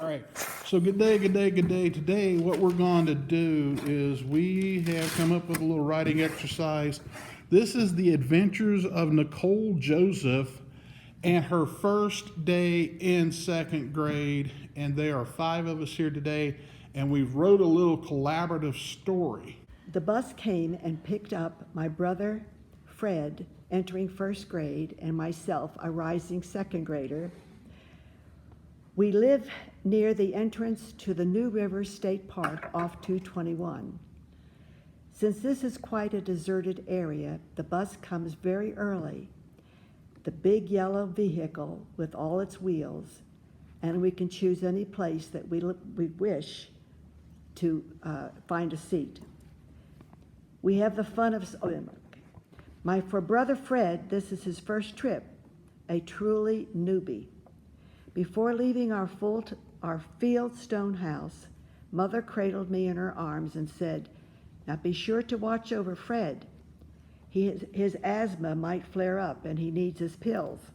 All right, so good day, good day, good day. Today, what we're going to do is we have come up with a little writing exercise. This is the adventures of Nicole Joseph and her first day in second grade. And there are 5 of us here today, and we've wrote a little collaborative story. The bus came and picked up my brother, Fred, entering first grade, and myself, a rising second grader. We live near the entrance to the New River State Park off 221. Since this is quite a deserted area, the bus comes very early, the big yellow vehicle with all its wheels, and we can choose any place that we wish to find a seat. We have the fun of, for brother Fred, this is his first trip, a truly newbie. Before leaving our Fieldstone house, Mother cradled me in her arms and said, "Now be sure to watch over Fred. His asthma might flare up and he needs his pills."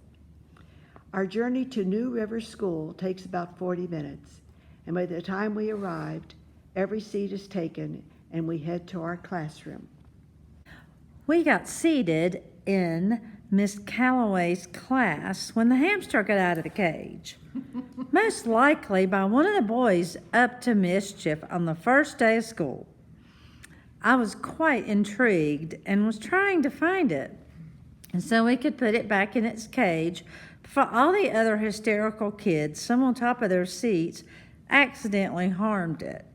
Our journey to New River School takes about 40 minutes, and by the time we arrived, every seat is taken and we head to our classroom. We got seated in Miss Calloway's class when the hamster got out of the cage, most likely by one of the boys up to mischief on the first day of school. I was quite intrigued and was trying to find it, and so we could put it back in its cage before all the other hysterical kids, some on top of their seats, accidentally harmed it.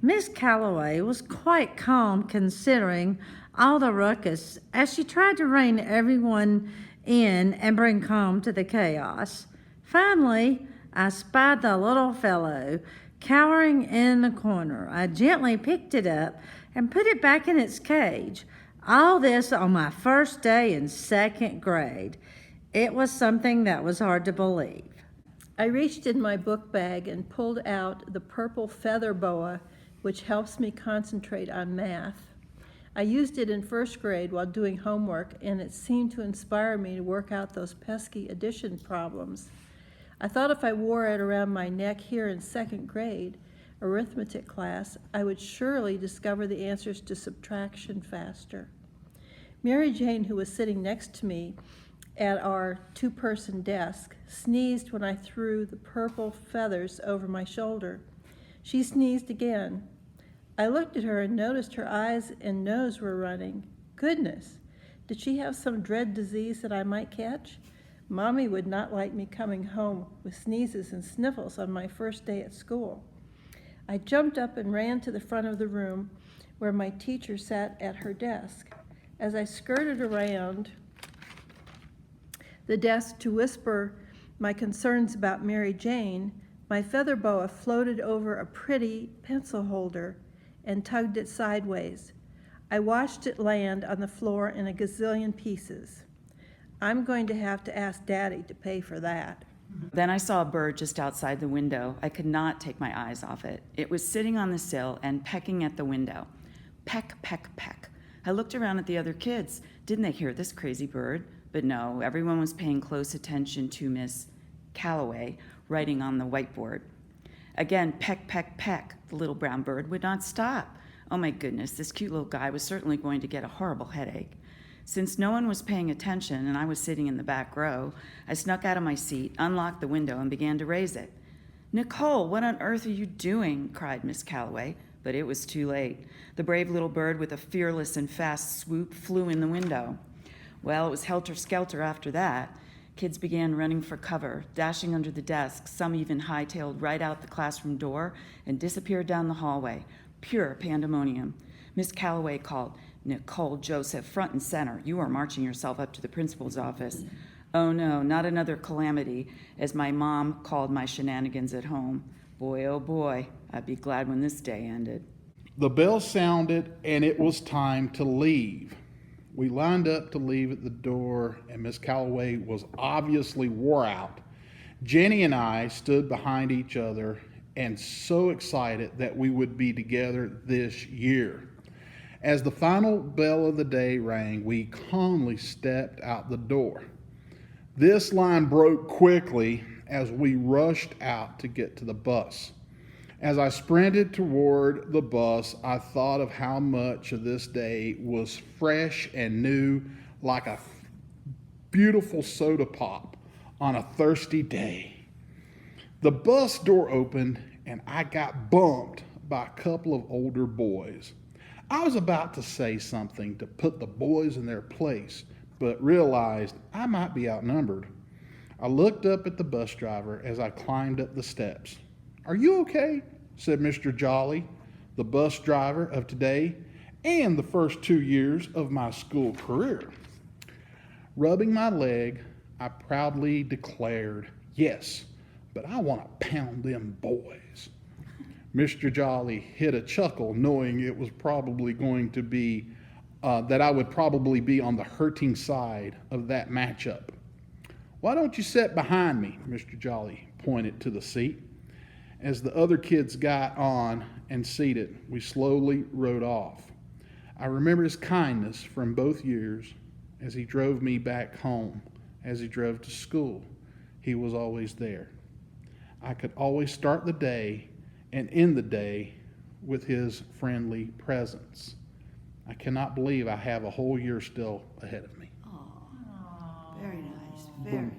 Miss Calloway was quite calm considering all the ruckus as she tried to rein everyone in and bring calm to the chaos. Finally, I spied the little fellow cowering in the corner. I gently picked it up and put it back in its cage. All this on my first day in second grade. It was something that was hard to believe. I reached in my book bag and pulled out the purple feather boa, which helps me concentrate on math. I used it in first grade while doing homework, and it seemed to inspire me to work out those pesky addition problems. I thought if I wore it around my neck here in second grade arithmetic class, I would surely discover the answers to subtraction faster. Mary Jane, who was sitting next to me at our 2-person desk, sneezed when I threw the purple feathers over my shoulder. She sneezed again. I looked at her and noticed her eyes and nose were running. Goodness, did she have some dread disease that I might catch? Mommy would not like me coming home with sneezes and sniffles on my first day at school. I jumped up and ran to the front of the room where my teacher sat at her desk. As I skirted around the desk to whisper my concerns about Mary Jane, my feather boa floated over a pretty pencil holder and tugged it sideways. I watched it land on the floor in a gazillion pieces. I'm going to have to ask Daddy to pay for that. Then I saw a bird just outside the window. I could not take my eyes off it. It was sitting on the sill and pecking at the window. Peck, peck, peck. I looked around at the other kids. Didn't they hear this crazy bird? But no, everyone was paying close attention to Miss Calloway writing on the whiteboard. Again, peck, peck, peck. The little brown bird would not stop. Oh my goodness, this cute little guy was certainly going to get a horrible headache. Since no one was paying attention and I was sitting in the back row, I snuck out of my seat, unlocked the window, and began to raise it. "Nicole, what on earth are you doing?" cried Miss Calloway, but it was too late. The brave little bird with a fearless and fast swoop flew in the window. Well, it was helter-skelter after that. Kids began running for cover, dashing under the desks. Some even hightailed right out the classroom door and disappeared down the hallway. Pure pandemonium. Miss Calloway called, "Nicole Joseph, front and center. You are marching yourself up to the principal's office." Oh no, not another calamity, as my mom called my shenanigans at home. Boy, oh boy, I'd be glad when this day ended. The bell sounded, and it was time to leave. We lined up to leave at the door, and Miss Calloway was obviously wore out. Jenny and I stood behind each other and so excited that we would be together this year. As the final bell of the day rang, we calmly stepped out the door. This line broke quickly as we rushed out to get to the bus. As I sprinted toward the bus, I thought of how much of this day was fresh and new, like a beautiful soda pop on a thirsty day. The bus door opened and I got bumped by a couple of older boys. I was about to say something to put the boys in their place, but realized I might be outnumbered. I looked up at the bus driver as I climbed up the steps. "Are you okay?" said Mr. Jolly, the bus driver of today and the first 2 years of my school career. Rubbing my leg, I proudly declared, "Yes, but I want to pound them boys." Mr. Jolly hit a chuckle, knowing it was probably going to be that I would probably be on the hurting side of that matchup. "Why don't you sit behind me?" Mr. Jolly pointed to the seat. As the other kids got on and seated, we slowly rode off. I remember his kindness from both years as he drove me back home, as he drove to school. He was always there. I could always start the day and end the day with his friendly presence. I cannot believe I have a whole year still ahead of me. Very nice, very nice.